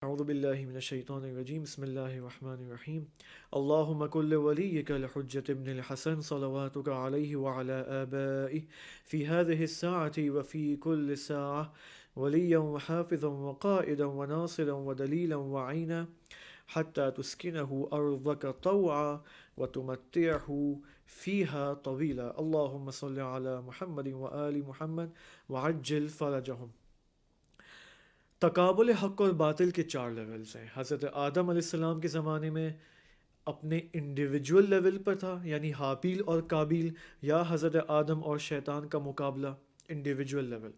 اعوذ باللہ من الشیطان الرجیم بسم اللہ الرحمن الرحیم اللہم کل ولیک الحجة ابن الحسن صلواتک علیہ وعلى آبائه فی هذه الساعة وفی كل ساعة ولیا وحافظا وقائدا وناصرا ودلیلا وعینا حتى تسکنه ارضک طوعا وتمتعه فیها طویلا اللہم صل علی محمد وآل محمد وعجل فرجهم۔ تقابل حق اور باطل کے چار لیولز ہیں۔ حضرت آدم علیہ السلام کے زمانے میں اپنے انڈیویجول لیول پر تھا، یعنی حابیل اور قابیل، یا حضرت آدم اور شیطان کا مقابلہ انڈیویجول لیول۔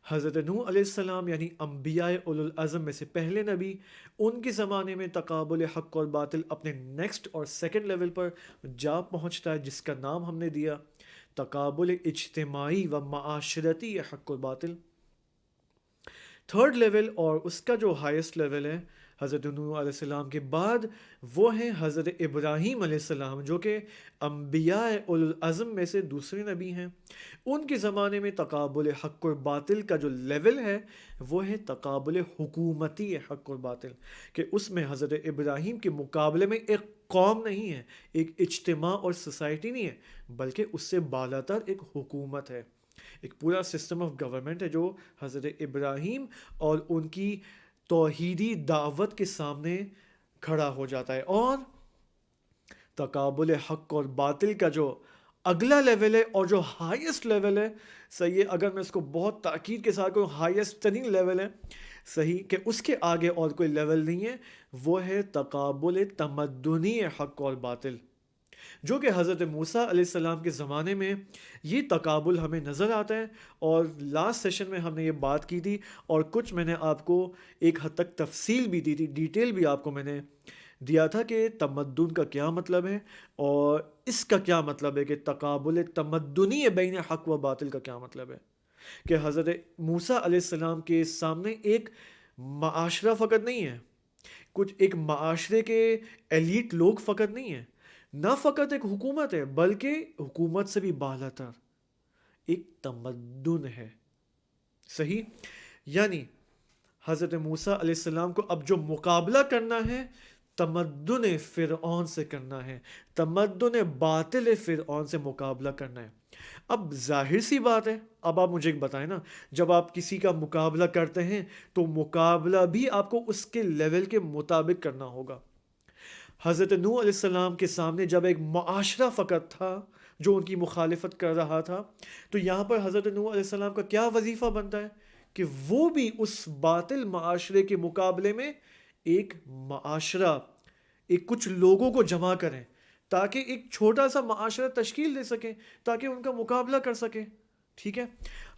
حضرت نوح علیہ السلام یعنی انبیاء اولو العزم میں سے پہلے نبی، ان کے زمانے میں تقابل حق اور باطل اپنے نیکسٹ اور سیکنڈ لیول پر جا پہنچتا ہے، جس کا نام ہم نے دیا تقابل اجتماعی و معاشرتی حق اور باطل۔ تھرڈ لیول اور اس کا جو ہائیسٹ لیول ہے حضرت نوح علیہ السلام کے بعد، وہ ہیں حضرت ابراہیم علیہ السلام، جو کہ انبیاء اولو العزم میں سے دوسرے نبی ہیں۔ ان کے زمانے میں تقابل حق اور باطل کا جو لیول ہے وہ ہے تقابل حکومتی حق اور باطل، کہ اس میں حضرت ابراہیم کے مقابلے میں ایک قوم نہیں ہے، ایک اجتماع اور سوسائٹی نہیں ہے، بلکہ اس سے بالاتر ایک حکومت ہے، ایک پورا سسٹم آف گورنمنٹ ہے جو حضرت ابراہیم اور ان کی توحیدی دعوت کے سامنے کھڑا ہو جاتا ہے۔ اور تقابل حق اور باطل کا جو اگلا لیول ہے اور جو ہائیسٹ لیول ہے، صحیح ہے، اگر میں اس کو بہت تاکید کے ساتھ کہوں ہائیسٹ ترین لیول ہے، صحیح کہ اس کے آگے اور کوئی لیول نہیں ہے، وہ ہے تقابل تمدنی حق اور باطل، جو کہ حضرت موسیٰ علیہ السلام کے زمانے میں یہ تقابل ہمیں نظر آتا ہے۔ اور لاسٹ سیشن میں ہم نے یہ بات کی تھی، اور کچھ میں نے آپ کو ایک حد تک تفصیل بھی دی تھی، ڈیٹیل بھی آپ کو میں نے دیا تھا کہ تمدن کا کیا مطلب ہے، اور اس کا کیا مطلب ہے کہ تقابل تمدنی بین حق و باطل کا کیا مطلب ہے، کہ حضرت موسیٰ علیہ السلام کے سامنے ایک معاشرہ فقط نہیں ہے، کچھ ایک معاشرے کے ایلیٹ لوگ فقط نہیں ہیں، نہ فقط ایک حکومت ہے، بلکہ حکومت سے بھی بالاتر ایک تمدن ہے، صحیح۔ یعنی حضرت موسیٰ علیہ السلام کو اب جو مقابلہ کرنا ہے تمدن فرعون سے کرنا ہے، تمدن باطل فرعون سے مقابلہ کرنا ہے۔ اب ظاہر سی بات ہے، اب آپ مجھے ایک بتائیں نا، جب آپ کسی کا مقابلہ کرتے ہیں تو مقابلہ بھی آپ کو اس کے لیول کے مطابق کرنا ہوگا۔ حضرت نوح علیہ السلام کے سامنے جب ایک معاشرہ فقط تھا جو ان کی مخالفت کر رہا تھا، تو یہاں پر حضرت نوح علیہ السلام کا کیا وظیفہ بنتا ہے کہ وہ بھی اس باطل معاشرے کے مقابلے میں ایک معاشرہ، ایک کچھ لوگوں کو جمع کریں، تاکہ ایک چھوٹا سا معاشرہ تشکیل دے سکیں، تاکہ ان کا مقابلہ کر سکیں، ٹھیک ہے۔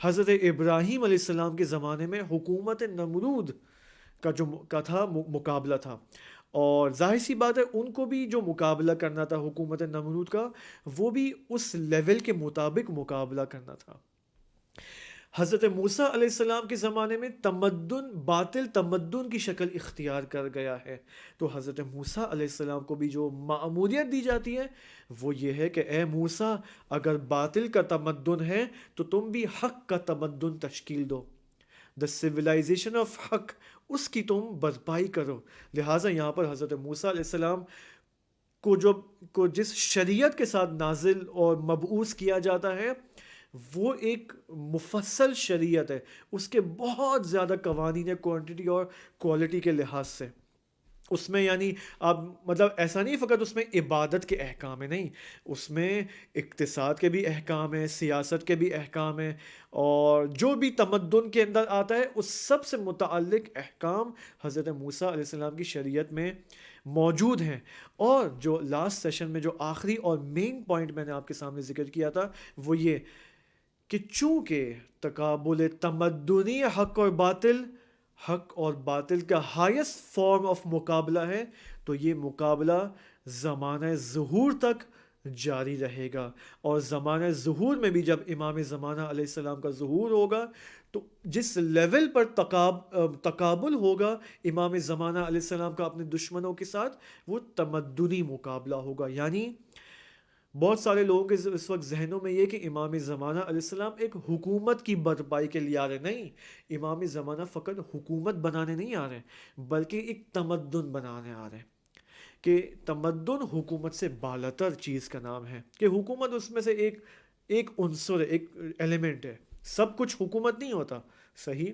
حضرت ابراہیم علیہ السلام کے زمانے میں حکومت نمرود کا تھا مقابلہ تھا، اور ظاہر سی بات ہے ان کو بھی جو مقابلہ کرنا تھا حکومت نمرود کا، وہ بھی اس لیول کے مطابق مقابلہ کرنا تھا۔ حضرت موسیٰ علیہ السلام کے زمانے میں تمدن باطل تمدن کی شکل اختیار کر گیا ہے، تو حضرت موسیٰ علیہ السلام کو بھی جو مأموریت دی جاتی ہے وہ یہ ہے کہ اے موسیٰ، اگر باطل کا تمدن ہے تو تم بھی حق کا تمدن تشکیل دو، دا سویلائزیشن آف حق، اس کی تم برپائی کرو۔ لہٰذا یہاں پر حضرت موسیٰ علیہ السلام کو جس شریعت کے ساتھ نازل اور مبعوث کیا جاتا ہے وہ ایک مفصل شریعت ہے، اس کے بہت زیادہ قوانین ہے کوانٹٹی اور کوالٹی کے لحاظ سے۔ اس میں یعنی آپ مطلب ایسا نہیں فقط اس میں عبادت کے احکام ہیں، نہیں، اس میں اقتصاد کے بھی احکام ہیں، سیاست کے بھی احکام ہیں، اور جو بھی تمدن کے اندر آتا ہے اس سب سے متعلق احکام حضرت موسیٰ علیہ السلام کی شریعت میں موجود ہیں۔ اور جو لاسٹ سیشن میں جو آخری اور مین پوائنٹ میں نے آپ کے سامنے ذکر کیا تھا وہ یہ کہ چونکہ تقابل تمدنی حق اور باطل کا ہائیسٹ فارم آف مقابلہ ہے، تو یہ مقابلہ زمانہ ظہور تک جاری رہے گا، اور زمانہ ظہور میں بھی جب امام زمانہ علیہ السلام کا ظہور ہوگا تو جس لیول پر تقابل ہوگا امام زمانہ علیہ السلام کا اپنے دشمنوں کے ساتھ، وہ تمدنی مقابلہ ہوگا، یعنی بہت سارے لوگوں کے اس وقت ذہنوں میں یہ کہ امام زمانہ علیہ السلام ایک حکومت کی برپائی کے لیے آ رہے. نہیں، امام زمانہ فقط حکومت بنانے نہیں آ رہے بلکہ ایک تمدن بنانے آ رہے ہیں. کہ تمدن حکومت سے بالاتر چیز کا نام ہے، کہ حکومت اس میں سے ایک عنصر ہے، ایک ایلیمنٹ ہے. سب کچھ حکومت نہیں ہوتا. صحیح.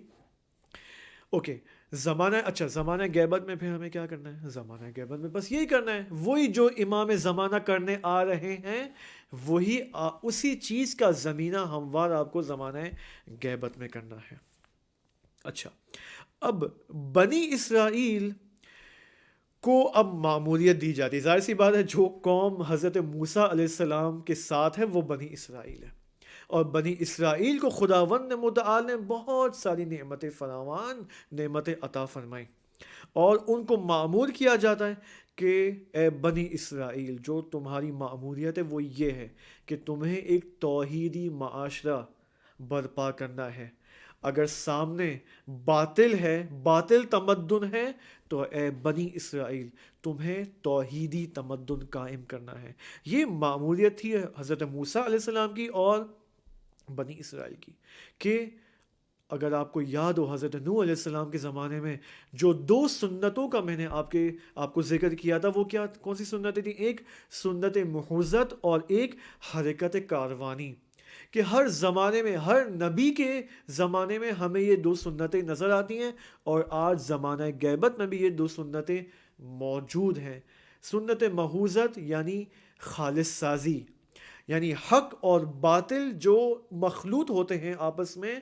اوکے. زمانہ غیبت میں پھر ہمیں کیا کرنا ہے؟ زمانہ غیبت میں بس یہی کرنا ہے، وہی جو امام زمانہ کرنے آ رہے ہیں، وہی اسی چیز کا زمینہ ہموار آپ کو زمانہ غیبت میں کرنا ہے. اچھا، اب بنی اسرائیل کو اب معمولیت دی جاتی ہے. ظاہر سی بات ہے، جو قوم حضرت موسیٰ علیہ السلام کے ساتھ ہے وہ بنی اسرائیل ہے. اور بنی اسرائیل کو خداوند متعال نے بہت ساری نعمتیں فراوان، نعمتیں عطا فرمائیں، اور ان کو معمور کیا جاتا ہے کہ اے بنی اسرائیل، جو تمہاری معمولیت ہے وہ یہ ہے کہ تمہیں ایک توحیدی معاشرہ برپا کرنا ہے. اگر سامنے باطل ہے، باطل تمدن ہے، تو اے بنی اسرائیل تمہیں توحیدی تمدن قائم کرنا ہے. یہ معمولیت تھی حضرت موسیٰ علیہ السلام کی اور بنی اسرائیل کی. کہ اگر آپ کو یاد ہو، حضرت نوح علیہ السلام کے زمانے میں جو 2 سنتوں کا میں نے آپ کو ذکر کیا تھا، وہ کون سی سنتیں تھیں؟ ایک سنت محوذت اور ایک حرکت کاروانی. کہ ہر زمانے میں، ہر نبی کے زمانے میں ہمیں یہ 2 سنتیں نظر آتی ہیں، اور آج زمانہ غیبت میں بھی یہ 2 سنتیں موجود ہیں. سنت محوذت یعنی خالص سازی، یعنی حق اور باطل جو مخلوط ہوتے ہیں آپس میں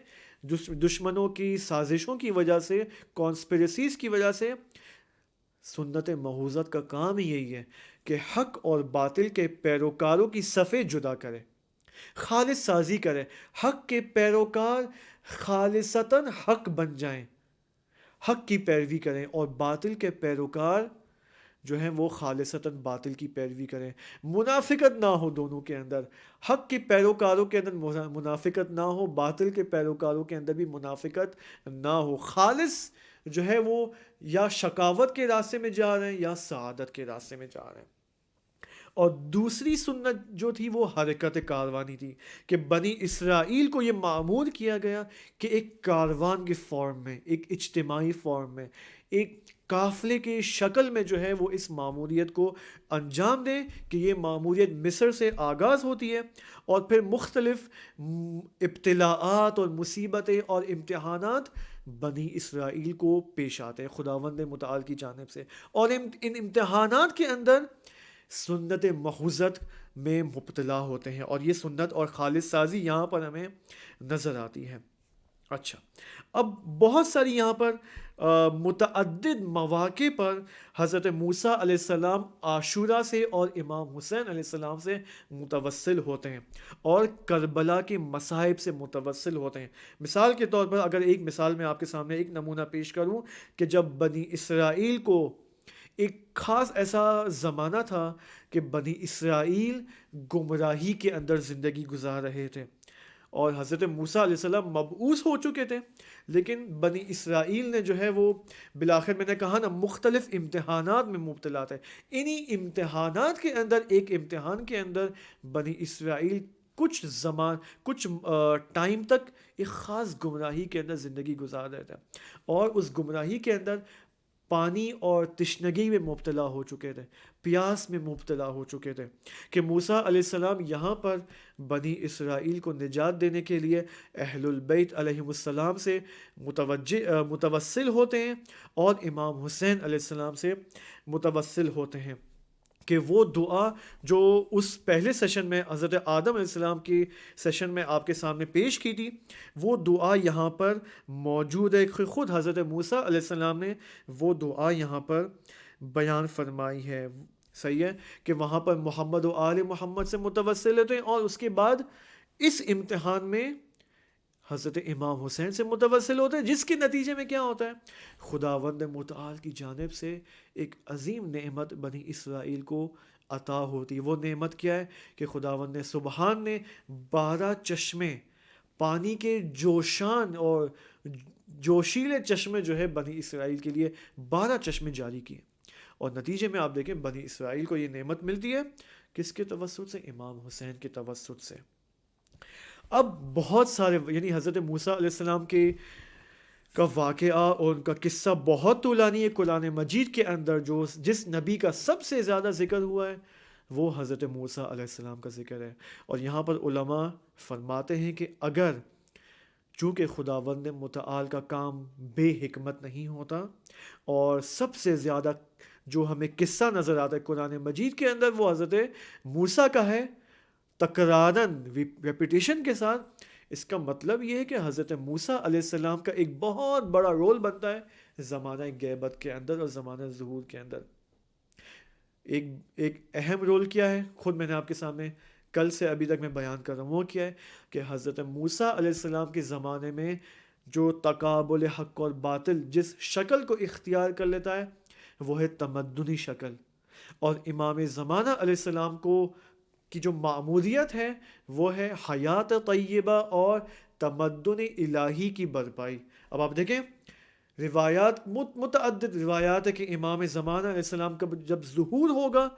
دشمنوں کی سازشوں کی وجہ سے، کانسپریسیز کی وجہ سے. سنت محوذت کا کام ہی یہی ہے کہ حق اور باطل کے پیروکاروں کی صفیں جدا کرے، خالص سازی کرے. حق کے پیروکار خالصتاً حق بن جائیں، حق کی پیروی کریں، اور باطل کے پیروکار جو ہیں وہ خالصتاً باطل کی پیروی کریں. منافقت نہ ہو دونوں کے اندر، حق کے پیروکاروں کے اندر منافقت نہ ہو، باطل کے پیروکاروں کے اندر بھی منافقت نہ ہو. خالص جو ہے وہ یا شقاوت کے راستے میں جا رہے ہیں یا سعادت کے راستے میں جا رہے ہیں. اور دوسری سنت جو تھی وہ حرکت کاروانی تھی، کہ بنی اسرائیل کو یہ معمور کیا گیا کہ ایک کاروان کے فارم میں، ایک اجتماعی فارم میں، ایک قافلے کی شکل میں جو ہے وہ اس معمولیت کو انجام دیں. کہ یہ معمولیت مصر سے آغاز ہوتی ہے، اور پھر مختلف ابتلاءات اور مصیبتیں اور امتحانات بنی اسرائیل کو پیش آتے ہیں خداوند متعال کی جانب سے. اور ان امتحانات کے اندر سنت محوذت میں مبتلا ہوتے ہیں، اور یہ سنت اور خالص سازی یہاں پر ہمیں نظر آتی ہے. اچھا، اب بہت ساری یہاں پر متعدد مواقع پر حضرت موسیٰ علیہ السلام عاشورہ سے اور امام حسین علیہ السلام سے متوسل ہوتے ہیں، اور کربلا کے مصائب سے متوسل ہوتے ہیں. مثال کے طور پر اگر ایک مثال میں آپ کے سامنے ایک نمونہ پیش کروں، کہ جب بنی اسرائیل کو ایک خاص ایسا زمانہ تھا کہ بنی اسرائیل گمراہی کے اندر زندگی گزار رہے تھے، اور حضرت موسیٰ علیہ السلام مبعوث ہو چکے تھے، لیکن بنی اسرائیل نے جو ہے وہ بالآخر میں نے کہا نا مختلف امتحانات میں مبتلا تھے. انہی امتحانات کے اندر ایک امتحان کے اندر بنی اسرائیل کچھ ٹائم تک ایک خاص گمراہی کے اندر زندگی گزار رہے تھے، اور اس گمراہی کے اندر پانی اور تشنگی میں مبتلا ہو چکے تھے، پیاس میں مبتلا ہو چکے تھے. کہ موسیٰ علیہ السلام یہاں پر بنی اسرائیل کو نجات دینے کے لیے اہل البیت علیہم السلام سے متوسل ہوتے ہیں، اور امام حسین علیہ السلام سے متوسل ہوتے ہیں. کہ وہ دعا جو اس پہلے سیشن میں حضرت آدم علیہ السلام کی سیشن میں آپ کے سامنے پیش کی تھی، وہ دعا یہاں پر موجود ہے. خود حضرت موسیٰ علیہ السلام نے وہ دعا یہاں پر بیان فرمائی ہے. صحیح ہے کہ وہاں پر محمد و آل محمد سے متوسل ہوتے ہیں، اور اس کے بعد اس امتحان میں حضرت امام حسین سے متوسل ہوتے ہیں، جس کے نتیجے میں کیا ہوتا ہے؟ خداوند متعال کی جانب سے ایک عظیم نعمت بنی اسرائیل کو عطا ہوتی ہے. وہ نعمت کیا ہے؟ کہ خداوند سبحان نے 12 چشمے، پانی کے جوشان اور جوشیلے چشمے جو ہے بنی اسرائیل کے لیے 12 چشمے جاری کیے، اور نتیجے میں آپ دیکھیں بنی اسرائیل کو یہ نعمت ملتی ہے کس کے توسط سے؟ امام حسین کے توسط سے۔ اب بہت سارے یعنی حضرت موسیٰ علیہ السلام کے کا واقعہ اور ان کا قصہ بہت طولانی ہے قرآن مجید کے اندر۔ جس نبی کا سب سے زیادہ ذکر ہوا ہے وہ حضرت موسیٰ علیہ السلام کا ذکر ہے۔ اور یہاں پر علماء فرماتے ہیں کہ اگر چونکہ خداوند متعال کا کام بے حکمت نہیں ہوتا، اور سب سے زیادہ جو ہمیں قصہ نظر آتا ہے قرآن مجید کے اندر وہ حضرت موسیٰ کا ہے، تکرارن ریپیٹیشن کے ساتھ، اس کا مطلب یہ ہے کہ حضرت موسیٰ علیہ السلام کا ایک بہت بڑا رول بنتا ہے زمانہ غیبت کے اندر اور زمانہ ظہور کے اندر۔ ایک اہم رول کیا ہے، خود میں نے آپ کے سامنے کل سے ابھی تک میں بیان کر رہا ہوں، وہ کیا ہے کہ حضرت موسیٰ علیہ السلام کے زمانے میں جو تقابل حق اور باطل جس شکل کو اختیار کر لیتا ہے وہ ہے تمدنی شکل، اور امام زمانہ علیہ السلام کی جو معمولیت ہے وہ ہے حیات طیبہ اور تمدن الہی کی برپائی۔ اب آپ دیکھیں روایات متعدد روایات ہے کہ امام زمانہ علیہ السلام کا جب ظہور ہوگا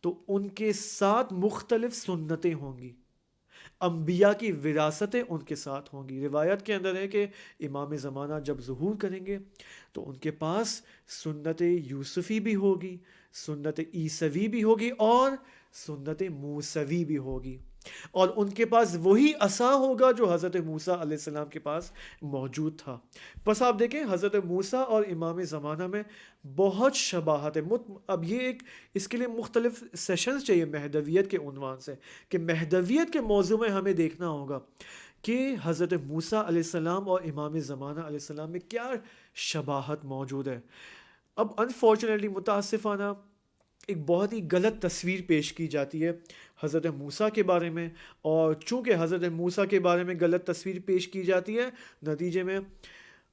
تو ان کے ساتھ مختلف سنتیں ہوں گی، انبیاء کی وراثتیں ان کے ساتھ ہوں گی۔ روایت کے اندر ہے کہ امام زمانہ جب ظہور کریں گے تو ان کے پاس سنت یوسفی بھی ہوگی، سنت عیسوی بھی ہوگی اور سنت موسوی بھی ہوگی، اور ان کے پاس وہی عصا ہوگا جو حضرت موسیٰ علیہ السلام کے پاس موجود تھا۔ بس آپ دیکھیں حضرت موسیٰ اور امام زمانہ میں بہت شباہت ہے۔ اب یہ اس کے لیے مختلف سیشنز چاہیے مہدویت کے عنوان سے، کہ مہدویت کے موضوع میں ہمیں دیکھنا ہوگا کہ حضرت موسیٰ علیہ السلام اور امام زمانہ علیہ السلام میں کیا شباہت موجود ہے۔ اب انفارچونیٹلی متاسفانہ ایک بہت ہی غلط تصویر پیش کی جاتی ہے حضرت موسیٰ کے بارے میں، اور چونکہ حضرت موسیٰ کے بارے میں غلط تصویر پیش کی جاتی ہے نتیجے میں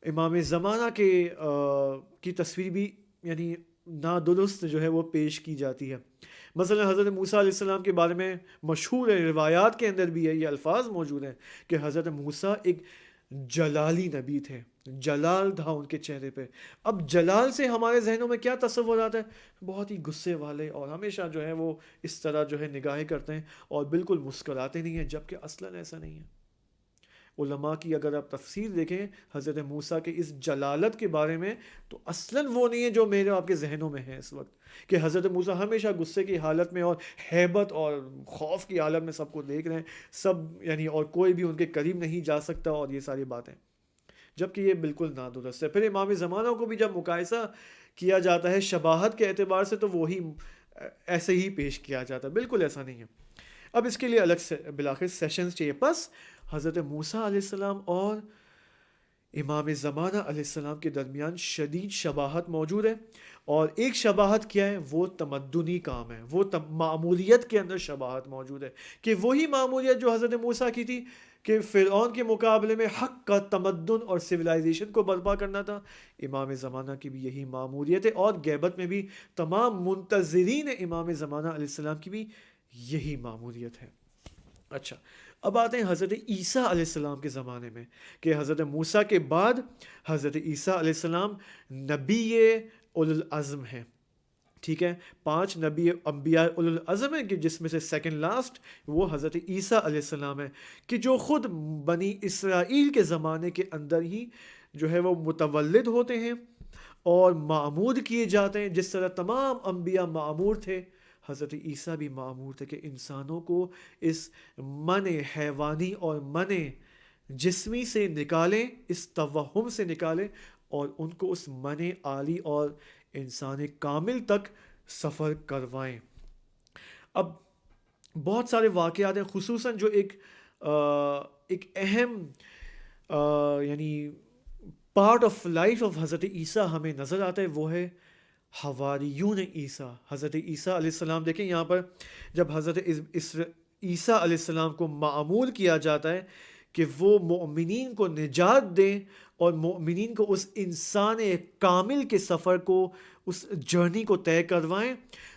امام زمانہ کی تصویر بھی یعنی نادرست جو ہے وہ پیش کی جاتی ہے۔ مثلا حضرت موسیٰ علیہ السلام کے بارے میں مشہور ہے، روایات کے اندر بھی ہے، یہ الفاظ موجود ہیں کہ حضرت موسیٰ ایک جلالی نبی تھے، جلال تھا ان کے چہرے پہ۔ اب جلال سے ہمارے ذہنوں میں کیا تصور آتا ہے؟ بہت ہی غصے والے، اور ہمیشہ جو ہے وہ اس طرح جو ہے نگاہیں کرتے ہیں اور بالکل مسکراتے نہیں ہیں، جبکہ اصلاً ایسا نہیں ہے۔ علماء کی اگر آپ تفسیر دیکھیں حضرت موسیٰ کے اس جلالت کے بارے میں تو اصلاً وہ نہیں ہے جو میرے آپ کے ذہنوں میں ہے اس وقت، کہ حضرت موسیٰ ہمیشہ غصے کی حالت میں اور ہیبت اور خوف کی حالت میں سب کو دیکھ رہے ہیں، سب یعنی اور کوئی بھی ان کے قریب نہیں جا سکتا، اور یہ ساری باتیں، جبکہ یہ بالکل نادرست ہے۔ پھر امام زمانہ کو بھی جب مقایسہ کیا جاتا ہے شباہت کے اعتبار سے تو وہی ایسے ہی پیش کیا جاتا ہے، بالکل ایسا نہیں ہے۔ اب اس کے لیے الگ سے بلاخر سیشنز چاہیے۔ بس حضرت موسیٰ علیہ السلام اور امام زمانہ علیہ السلام کے درمیان شدید شباہت موجود ہے، اور ایک شباہت کیا ہے؟ وہ تمدنی کام ہے، وہ معمولیت کے اندر شباہت موجود ہے، کہ وہی معمولیت جو حضرت موسیٰ کی تھی کہ فرعون کے مقابلے میں حق کا تمدن اور سویلائزیشن کو برپا کرنا تھا، امام زمانہ کی بھی یہی معمولیت ہے، اور غیبت میں بھی تمام منتظرین امام زمانہ علیہ السلام کی بھی یہی معمولیت ہے۔ اچھا، اب آتے ہیں حضرت عیسیٰ علیہ السلام کے زمانے میں، کہ حضرت موسیٰ کے بعد حضرت عیسیٰ علیہ السلام نبی اولو العزم ہیں، ٹھیک ہے، 5 نبی انبیاء اولو العزم ہیں، کہ جس میں سے سیکنڈ لاسٹ وہ حضرت عیسیٰ علیہ السلام ہے، کہ جو خود بنی اسرائیل کے زمانے کے اندر ہی جو ہے وہ متولد ہوتے ہیں اور معمور کیے جاتے ہیں، جس طرح تمام انبیاء معمور تھے، حضرت عیسیٰ بھی معمور تھے کہ انسانوں کو اس من حیوانی اور من جسمی سے نکالیں، اس توہم سے نکالیں، اور ان کو اس من عالی اور انسان کامل تک سفر کروائیں۔ اب بہت سارے واقعات ہیں، خصوصاً جو ایک اہم یعنی پارٹ آف لائف آف حضرت عیسیٰ ہمیں نظر آتا ہے، وہ ہے حواریون عیسیٰ۔ حضرت عیسیٰ علیہ السلام دیکھیں یہاں پر جب حضرت عیسیٰ علیہ السلام کو معمول کیا جاتا ہے کہ وہ مؤمنین کو نجات دیں اور مؤمنین کو اس انسان کامل کے سفر کو، اس جرنی کو طے کروائیں،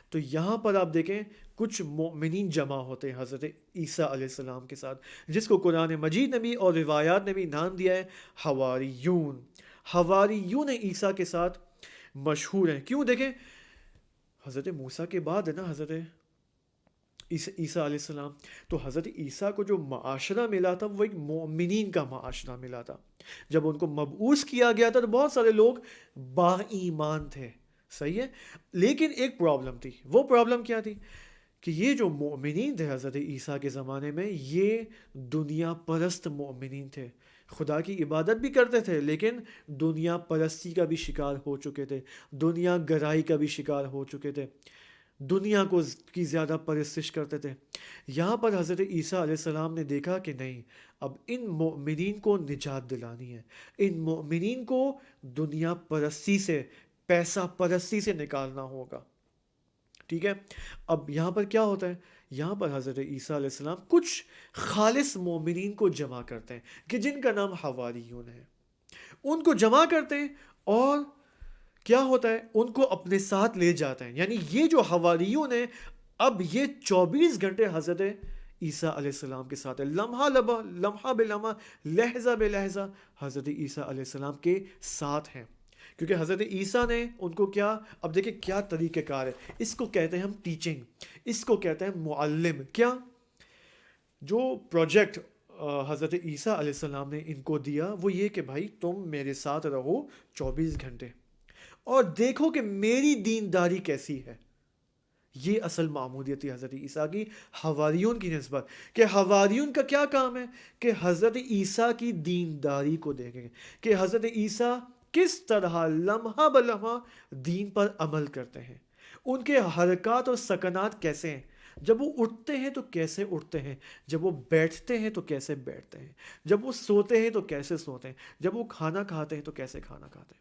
تو یہاں پر آپ دیکھیں کچھ مؤمنین جمع ہوتے ہیں حضرت عیسیٰ علیہ السلام کے ساتھ، جس کو قرآن مجید نے بھی اور روایات نے بھی نام دیا ہے حواریون۔ حواریون عیسیٰ کے ساتھ مشہور ہیں، کیوں؟ دیکھیں حضرت موسیٰ کے بعد ہے نا حضرت عیسیٰ علیہ السلام. تو حضرت عیسیٰ کو جو معاشرہ ملا تھا وہ ایک مومنین کا معاشرہ ملا تھا. جب ان کو مبعوث کیا گیا تھا تو بہت سارے لوگ با ایمان تھے. صحیح ہے. لیکن ایک پرابلم تھی. وہ پرابلم کیا تھی؟ کہ یہ جو مومنین تھے حضرت عیسیٰ کے زمانے میں، یہ دنیا پرست مومنین تھے. خدا کی عبادت بھی کرتے تھے لیکن دنیا پرستی کا بھی شکار ہو چکے تھے، دنیا گرائی کا بھی شکار ہو چکے تھے، دنیا کو کی زیادہ پرستش کرتے تھے. یہاں پر حضرت عیسیٰ علیہ السلام نے دیکھا کہ نہیں، اب ان مومنین کو نجات دلانی ہے، ان مومنین کو دنیا پرستی سے، پیسہ پرستی سے نکالنا ہوگا. ٹھیک ہے. اب یہاں پر کیا ہوتا ہے؟ یہاں پر حضرت عیسیٰ علیہ السلام کچھ خالص مومنین کو جمع کرتے ہیں کہ جن کا نام حواریون ہے. ان کو جمع کرتے ہیں اور کیا ہوتا ہے؟ ان کو اپنے ساتھ لے جاتے ہیں. یعنی یہ جو حواریون ہیں اب یہ 24 گھنٹے حضرت عیسیٰ علیہ السلام کے ساتھ ہے. لمحہ بے لمحہ، لہجہ بے لہجہ حضرت عیسیٰ علیہ السلام کے ساتھ ہیں. کیونکہ حضرت عیسیٰ نے ان کو کیا، اب دیکھیں کیا طریقہ کار ہے. اس کو کہتے ہیں ہم ٹیچنگ، اس کو کہتے ہیں معلم. کیا جو پروجیکٹ حضرت عیسیٰ علیہ السلام نے ان کو دیا وہ یہ کہ بھائی تم میرے ساتھ رہو 24 گھنٹے اور دیکھو کہ میری دینداری کیسی ہے. یہ اصل معمودیت تھی حضرت عیسیٰ کی حواریون کی نسبت، کہ حواریون کا کیا کام ہے کہ حضرت عیسیٰ کی دینداری کو دیکھیں کہ حضرت عیسیٰ کس طرح لمحہ بلمحہ دین پر عمل کرتے ہیں، ان کے حرکات اور سکنات کیسے ہیں، جب وہ اٹھتے ہیں تو کیسے اٹھتے ہیں، جب وہ بیٹھتے ہیں تو کیسے بیٹھتے ہیں، جب وہ سوتے ہیں تو کیسے سوتے ہیں، جب وہ کھانا کھاتے ہیں تو کیسے کھانا کھاتے ہیں.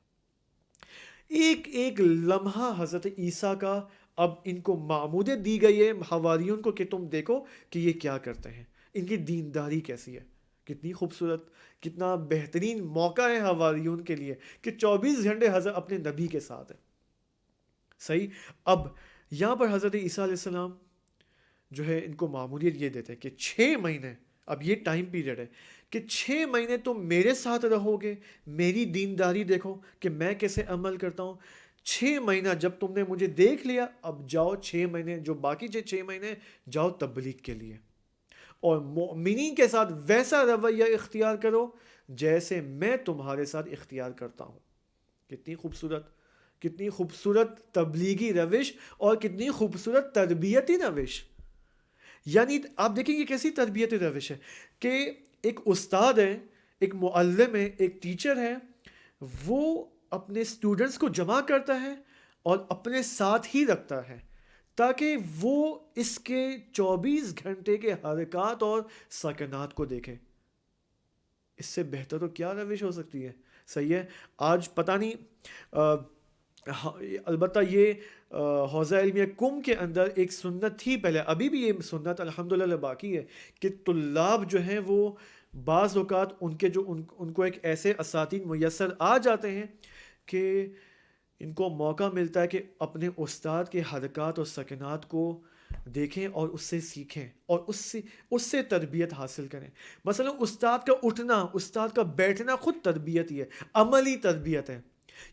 ایک ایک لمحہ حضرت عیسیٰ کا اب ان کو معمودیت دی گئی ہے حواریون کو کہ تم دیکھو کہ یہ کیا کرتے ہیں، ان کی دینداری کیسی ہے. کتنی خوبصورت، کتنا بہترین موقع ہے حواریون کے لیے کہ 24 گھنٹے حضرت اپنے نبی کے ساتھ ہیں. صحیح. اب یہاں پر حضرت عیسیٰ علیہ السلام جو ہے ان کو معمولیت یہ دیتے ہیں کہ 6 مہینے، اب یہ ٹائم پیریڈ ہے کہ 6 مہینے تم میرے ساتھ رہو گے، میری دینداری دیکھو کہ میں کیسے عمل کرتا ہوں. 6 مہینہ جب تم نے مجھے دیکھ لیا، اب جاؤ 6 مہینے جو باقی 6 مہینے جاؤ تبلیغ کے لیے اور مومنین کے ساتھ ویسا رویہ اختیار کرو جیسے میں تمہارے ساتھ اختیار کرتا ہوں. کتنی خوبصورت، کتنی خوبصورت تبلیغی روش اور کتنی خوبصورت تربیتی روش. یعنی آپ دیکھیں یہ کیسی تربیتی روش ہے کہ ایک استاد ہے، ایک معلم ہے، ایک ٹیچر ہے، وہ اپنے اسٹوڈنٹس کو جمع کرتا ہے اور اپنے ساتھ ہی رکھتا ہے تاکہ وہ اس کے 24 گھنٹے کے حرکات اور سکنات کو دیکھے. اس سے بہتر تو کیا روش ہو سکتی ہے. صحیح ہے. آج پتہ نہیں البتہ یہ حوزہ علمیہ کم کے اندر ایک سنت تھی پہلے، ابھی بھی یہ سنت الحمدللہ باقی ہے کہ طلاب جو ہیں وہ بعض اوقات ان کو ایک ایسے اساتید میسر آ جاتے ہیں کہ ان کو موقع ملتا ہے کہ اپنے استاد کے حرکات اور سکنات کو دیکھیں اور اس سے سیکھیں اور اس سے تربیت حاصل کریں. مثلا استاد کا اٹھنا، استاد کا بیٹھنا خود تربیت ہی ہے، عملی تربیت ہے.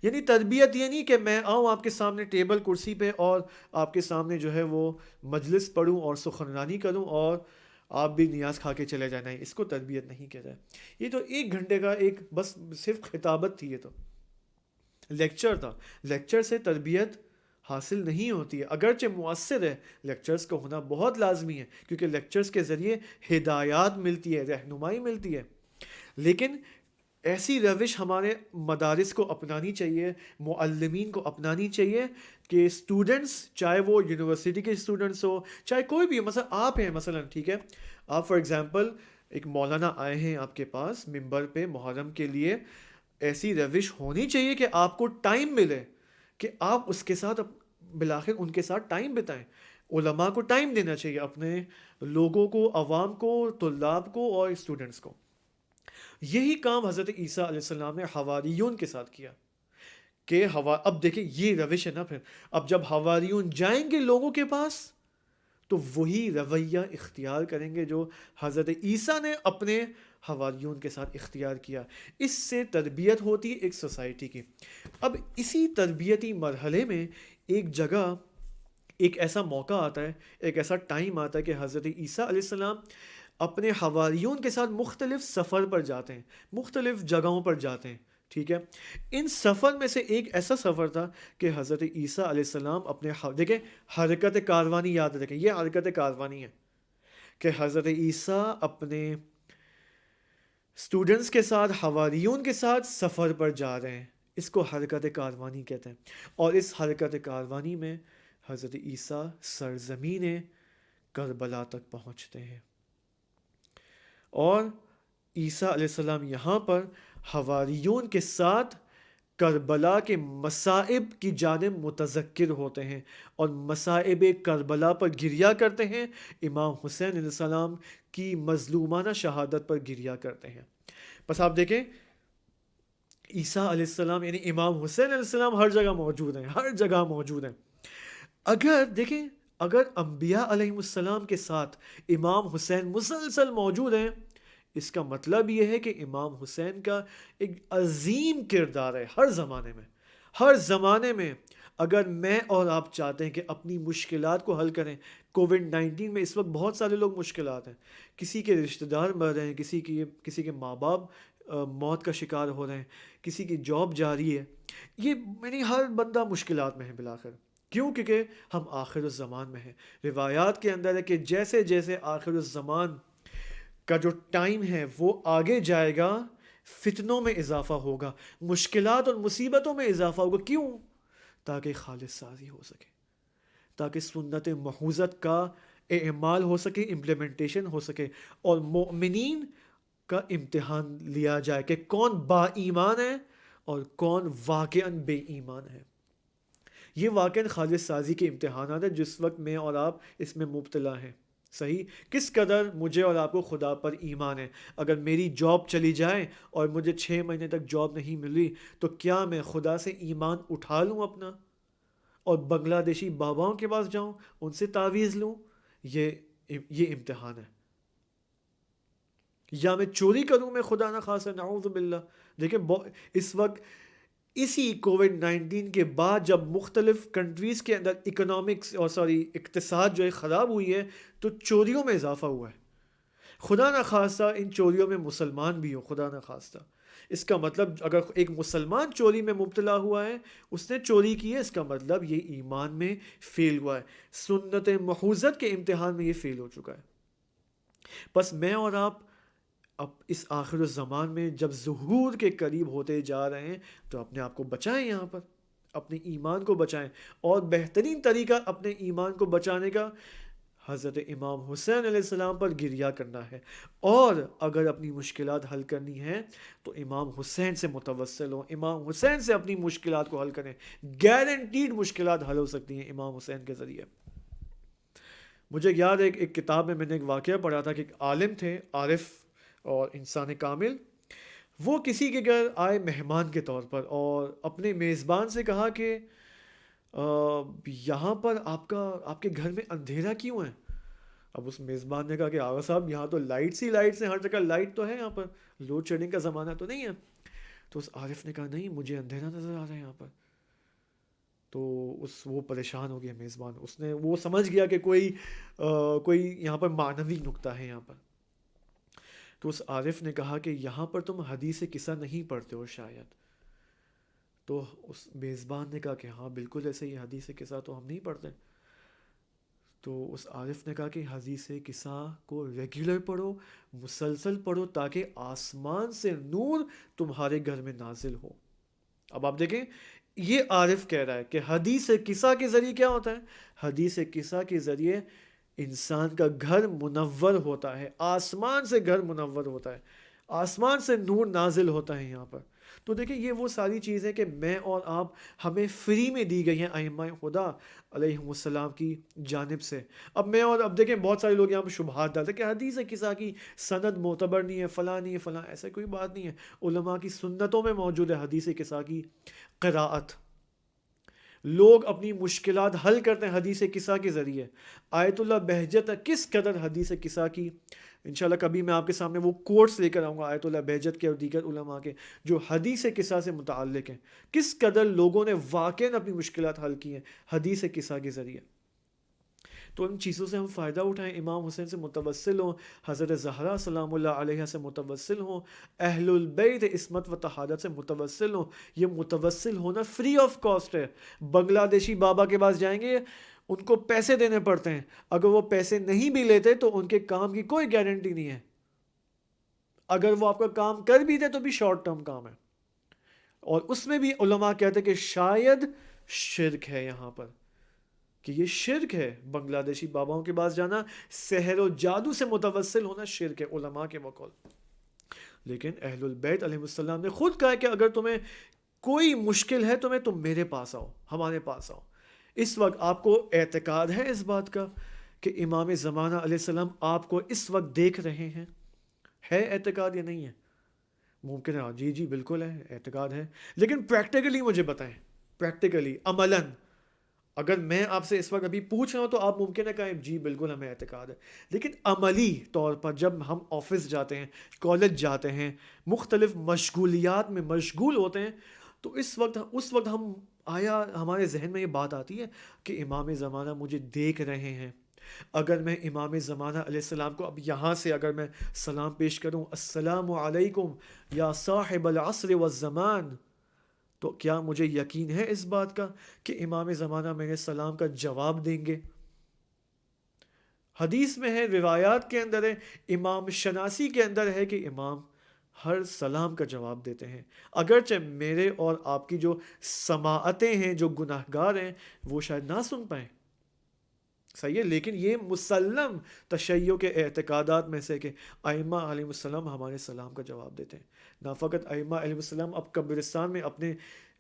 یعنی تربیت یہ نہیں کہ میں آؤں آپ کے سامنے ٹیبل کرسی پہ اور آپ کے سامنے جو ہے وہ مجلس پڑھوں اور سخنرانی کروں اور آپ بھی نیاز کھا کے چلے جائیں. نہیں، اس کو تربیت نہیں کہتا ہے. یہ تو 1 گھنٹے کا ایک بس صرف خطابت تھی، یہ تو لیکچر تھا. لیکچر سے تربیت حاصل نہیں ہوتی ہے، اگرچہ مؤثر ہے، لیکچرز کا ہونا بہت لازمی ہے کیونکہ لیکچرز کے ذریعے ہدایات ملتی ہے، رہنمائی ملتی ہے. لیکن ایسی روش ہمارے مدارس کو اپنانی چاہیے، معلمین کو اپنانی چاہیے کہ اسٹوڈنٹس، چاہے وہ یونیورسٹی کے اسٹوڈنٹس ہو، چاہے کوئی بھی، مثلا آپ ہیں، مثلا ٹھیک ہے، آپ فار ایگزامپل ایک مولانا آئے ہیں آپ کے پاس ممبر پہ محرم کے لیے، ایسی روش ہونی چاہیے کہ آپ کو ٹائم ملے کہ آپ اس کے ساتھ بالآخر ان کے ساتھ ٹائم بتائیں. علماء کو ٹائم دینا چاہیے، اپنے لوگوں کو، عوام کو، طلاب کو اور اسٹوڈنٹس کو. یہی کام حضرت عیسیٰ علیہ السلام نے حواریون کے ساتھ کیا کہ اب دیکھیں یہ روش ہے نا. پھر اب جب حواریون جائیں گے لوگوں کے پاس تو وہی رویہ اختیار کریں گے جو حضرت عیسیٰ نے اپنے حواریون کے ساتھ اختیار کیا. اس سے تربیت ہوتی ہے ایک سوسائٹی کی. اب اسی تربیتی مرحلے میں ایک جگہ ایک ایسا موقع آتا ہے، ایک ایسا ٹائم آتا ہے کہ حضرت عیسیٰ علیہ السلام اپنے حواریون کے ساتھ مختلف سفر پر جاتے ہیں، مختلف جگہوں پر جاتے ہیں، ٹھیک ہے۔ ان سفر میں سے ایک ایسا سفر تھا کہ حضرت عیسیٰ علیہ السلام اپنے دیکھیں حرکت کاروانی، یاد رکھیں یہ حرکت کاروانی ہے کہ حضرت عیسیٰ اپنے اسٹوڈنٹس کے ساتھ، حواریون کے ساتھ سفر پر جا رہے ہیں، اس کو حرکت کاروانی کہتے ہیں۔ اور اس حرکت کاروانی میں حضرت عیسیٰ سرزمین کربلا تک پہنچتے ہیں، اور عیسیٰ علیہ السلام یہاں پر حواریون کے ساتھ کربلا کے مصائب کی جانب متذکر ہوتے ہیں، اور مصائب کربلا پر گریہ کرتے ہیں، امام حسین علیہ السلام کی مظلومانہ شہادت پر گریہ کرتے ہیں۔ بس آپ دیکھیں عیسیٰ علیہ السلام یعنی امام حسین علیہ السلام ہر جگہ موجود ہیں، ہر جگہ موجود ہیں۔ اگر دیکھیں اگر انبیاء علیہ السلام کے ساتھ امام حسین مسلسل موجود ہیں، اس کا مطلب یہ ہے کہ امام حسین کا ایک عظیم کردار ہے ہر زمانے میں، ہر زمانے میں۔ اگر میں اور آپ چاہتے ہیں کہ اپنی مشکلات کو حل کریں، کووڈ-19 میں اس وقت بہت سارے لوگ مشکلات ہیں، کسی کے رشتہ دار مر رہے ہیں، کسی کے ماں باپ موت کا شکار ہو رہے ہیں، کسی کی جاب جاری ہے، یہ یعنی ہر بندہ مشکلات میں ہے بالآخر۔ کیوں؟ کیونکہ ہم آخر الزمان میں ہیں۔ روایات کے اندر ہے کہ جیسے جیسے آخر الزمان کا جو ٹائم ہے وہ آگے جائے گا، فتنوں میں اضافہ ہوگا، مشکلات اور مصیبتوں میں اضافہ ہوگا۔ کیوں؟ تاکہ خالص سازی ہو سکے، تاکہ سنت محوظت کا اعمال ہو سکے، امپلیمنٹیشن ہو سکے، اور مومنین کا امتحان لیا جائے کہ کون با ایمان ہے اور کون واقعاً بے ایمان ہے۔ یہ واقعاً خالص سازی کے امتحانات ہیں جس وقت میں اور آپ اس میں مبتلا ہیں۔ صحیح، کس قدر مجھے اور آپ کو خدا پر ایمان ہے۔ اگر میری جاب چلی جائے اور مجھے 6 مہینے تک جاب نہیں ملی تو کیا میں خدا سے ایمان اٹھا لوں اپنا اور بنگلہ دیشی باباؤں کے پاس جاؤں، ان سے تعویذ لوں؟ یہ امتحان ہے۔ یا میں چوری کروں، میں خدا نہ خواستہ، نعوذ باللہ۔ دیکھیں اس وقت اسی کووڈ-19 کے بعد جب مختلف کنٹریز کے اندر اقتصاد جو ہے خراب ہوئی ہے، تو چوریوں میں اضافہ ہوا ہے۔ خدا نہ خواستہ ان چوریوں میں مسلمان بھی ہو، خدا نہ خواستہ۔ اس کا مطلب اگر ایک مسلمان چوری میں مبتلا ہوا ہے، اس نے چوری کی ہے، اس کا مطلب یہ ایمان میں فیل ہوا ہے، سنت محوظت کے امتحان میں یہ فیل ہو چکا ہے۔ بس میں اور آپ اب اس آخر الزمان میں جب ظہور کے قریب ہوتے جا رہے ہیں تو اپنے آپ کو بچائیں، یہاں پر اپنے ایمان کو بچائیں، اور بہترین طریقہ اپنے ایمان کو بچانے کا حضرت امام حسین علیہ السلام پر گریہ کرنا ہے، اور اگر اپنی مشکلات حل کرنی ہیں تو امام حسین سے متوسل ہوں، امام حسین سے اپنی مشکلات کو حل کریں۔ گارنٹیڈ مشکلات حل ہو سکتی ہیں امام حسین کے ذریعے۔ مجھے یاد ہے ایک کتاب میں نے ایک واقعہ پڑھا تھا کہ ایک عالم تھے، عارف اور انسان کامل، وہ کسی کے گھر آئے مہمان کے طور پر، اور اپنے میزبان سے کہا کہ یہاں پر آپ کے گھر میں اندھیرا کیوں ہے؟ اب اس میزبان نے کہا کہ آغا صاحب یہاں تو لائٹس ہی لائٹس ہیں، ہر جگہ لائٹ تو ہے، یہاں پر لوڈ شیڈنگ کا زمانہ تو نہیں ہے۔ تو اس عارف نے کہا نہیں، مجھے اندھیرا نظر آ رہا ہے یہاں پر۔ تو وہ پریشان ہو گیا میزبان، وہ سمجھ گیا کہ کوئی یہاں پر معنوی نکتہ ہے یہاں پر۔ تو اس عارف نے کہا کہ یہاں پر تم حدیث قصہ نہیں پڑھتے ہو شاید؟ تو اس میزبان نے کہا کہ ہاں بالکل ایسے ہی، حدیث قصہ تو ہم نہیں پڑھتے۔ تو اس عارف نے کہا کہ حدیث قصہ کو ریگولر پڑھو، مسلسل پڑھو، تاکہ آسمان سے نور تمہارے گھر میں نازل ہو۔ اب آپ دیکھیں یہ عارف کہہ رہا ہے کہ حدیث قصہ کے ذریعے کیا ہوتا ہے؟ حدیث قصہ کے ذریعے انسان کا گھر منور ہوتا ہے، آسمان سے گھر منور ہوتا ہے، آسمان سے نور نازل ہوتا ہے یہاں پر۔ تو دیکھیں یہ وہ ساری چیزیں کہ میں اور آپ ہمیں فری میں دی گئی ہیں ائمہ خدا علیہ السلام کی جانب سے۔ اب دیکھیں بہت سارے لوگ یہاں پہ شبہات ڈالتے ہیں کہ حدیث قصہ کی سند معتبر نہیں ہے، فلاں نہیں ہے، فلاں، ایسا کوئی بات نہیں ہے۔ علماء کی سنتوں میں موجود ہے حدیث قصہ کی قراءت۔ لوگ اپنی مشکلات حل کرتے ہیں حدیث قصہ کے ذریعے۔ آیت اللہ بہجت کس قدر حدیث قصہ کی، انشاءاللہ کبھی میں آپ کے سامنے وہ کوٹس لے کر آؤں گا آیت اللہ بہجت کے اور دیگر علماء کے جو حدیث قصہ سے متعلق ہیں، کس قدر لوگوں نے واقعاً اپنی مشکلات حل کی ہیں حدیث قصہ کے ذریعے۔ تو ان چیزوں سے ہم فائدہ اٹھائیں، امام حسین سے متوسل ہوں، حضرت زہرا سلام اللہ علیہ سے متوسل ہوں، اہل البیت عصمت و طہارت سے متوسل ہوں۔ یہ متوسل ہونا فری آف کاسٹ ہے۔ بنگلہ دیشی بابا کے پاس جائیں گے، ان کو پیسے دینے پڑتے ہیں، اگر وہ پیسے نہیں بھی لیتے تو ان کے کام کی کوئی گارنٹی نہیں ہے، اگر وہ آپ کا کام کر بھی دے تو بھی شارٹ ٹرم کام ہے، اور اس میں بھی علماء کہتے ہیں کہ شاید شرک ہے یہاں پر، کہ یہ شرک ہے، بنگلہ دیشی باباؤں کے پاس جانا، سحر و جادو سے متوسل ہونا شرک ہے علماء کے بقول۔ لیکن اہل البیت علیہ السلام نے خود کہا کہ اگر تمہیں کوئی مشکل ہے تم میرے پاس آؤ، ہمارے پاس آؤ۔ اس وقت آپ کو اعتقاد ہے اس بات کا کہ امام زمانہ علیہ السلام آپ کو اس وقت دیکھ رہے ہیں؟ ہے اعتقاد یا نہیں ہے؟ ممکن ہے جی جی بالکل ہے، اعتقاد ہے، لیکن پریکٹیکلی مجھے بتائیں، پریکٹیکلی عملاً اگر میں آپ سے اس وقت ابھی پوچھ رہا ہوں تو آپ ممکن ہے کہیں جی بالکل ہمیں اعتقاد ہے، لیکن عملی طور پر جب ہم آفس جاتے ہیں، کالج جاتے ہیں، مختلف مشغولیات میں مشغول ہوتے ہیں، تو اس وقت ہم آیا ہمارے ذہن میں یہ بات آتی ہے کہ امام زمانہ مجھے دیکھ رہے ہیں؟ اگر میں امام زمانہ علیہ السلام کو اب یہاں سے اگر میں سلام پیش کروں، السلام علیکم یا صاحب العصر والزمان، تو کیا مجھے یقین ہے اس بات کا کہ امام زمانہ میرے سلام کا جواب دیں گے؟ حدیث میں ہے، روایات کے اندر ہے، امام شناسی کے اندر ہے کہ امام ہر سلام کا جواب دیتے ہیں، اگرچہ میرے اور آپ کی جو سماعتیں ہیں، جو گناہگار ہیں، وہ شاید نہ سن پائیں، صحیح ہے، لیکن یہ مسلم تشیع کے اعتقادات میں سے کہ ائمہ علیہ السلام ہمارے سلام کا جواب دیتے ہیں۔ نہ فقط ائمہ علیہ السلام، اب قبرستان میں اپنے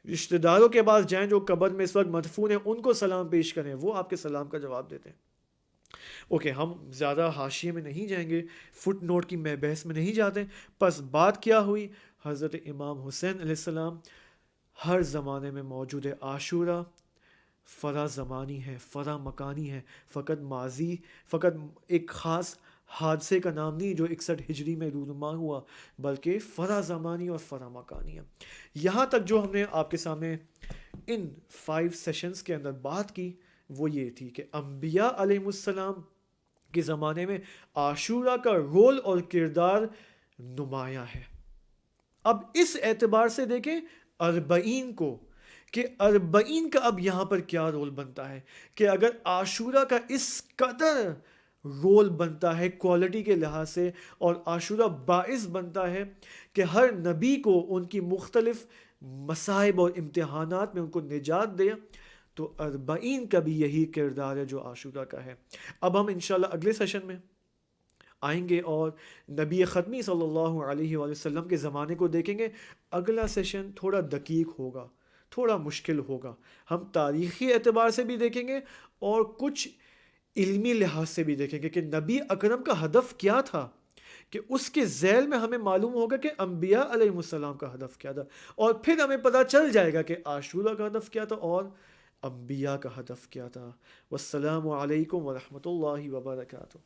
رشتہ داروں کے پاس جائیں جو قبر میں اس وقت مدفون ہیں، ان کو سلام پیش کریں، وہ آپ کے سلام کا جواب دیتے ہیں۔ اوکے، ہم زیادہ حاشیے میں نہیں جائیں گے، فٹ نوٹ کی میں بحث میں نہیں جاتے، پس بات کیا ہوئی؟ حضرت امام حسین علیہ السلام ہر زمانے میں موجود ہے۔ عاشورہ فرا زمانی ہے، فرا مکانی ہے، فقط ایک خاص حادثے کا نام نہیں جو 61 ہجری میں رونما ہوا، بلکہ فرا زمانی اور فرا مکانی ہے۔ یہاں تک جو ہم نے آپ کے سامنے ان 5 سیشنز کے اندر بات کی وہ یہ تھی کہ انبیاء علیہ السلام کے زمانے میں عاشورہ کا رول اور کردار نمایاں ہے۔ اب اس اعتبار سے دیکھیں اربعین کو، کہ اربعین کا اب یہاں پر کیا رول بنتا ہے، کہ اگر عاشورہ کا اس قدر رول بنتا ہے کوالٹی کے لحاظ سے، اور عاشورہ باعث بنتا ہے کہ ہر نبی کو ان کی مختلف مصائب اور امتحانات میں ان کو نجات دے، تو اربعین کا بھی یہی کردار ہے جو عاشورہ کا ہے۔ اب ہم انشاءاللہ اگلے سیشن میں آئیں گے اور نبی ختمی صلی اللہ علیہ وآلہ وسلم کے زمانے کو دیکھیں گے۔ اگلا سیشن تھوڑا دقیق ہوگا، تھوڑا مشکل ہوگا، ہم تاریخی اعتبار سے بھی دیکھیں گے اور کچھ علمی لحاظ سے بھی دیکھیں گے کہ نبی اکرم کا ہدف کیا تھا، کہ اس کے ذیل میں ہمیں معلوم ہوگا کہ انبیاء علیہ السلام کا ہدف کیا تھا، اور پھر ہمیں پتہ چل جائے گا کہ عاشورہ کا ہدف کیا تھا اور انبیاء کا ہدف کیا تھا۔ والسلام علیکم ورحمۃ اللہ وبرکاتہ۔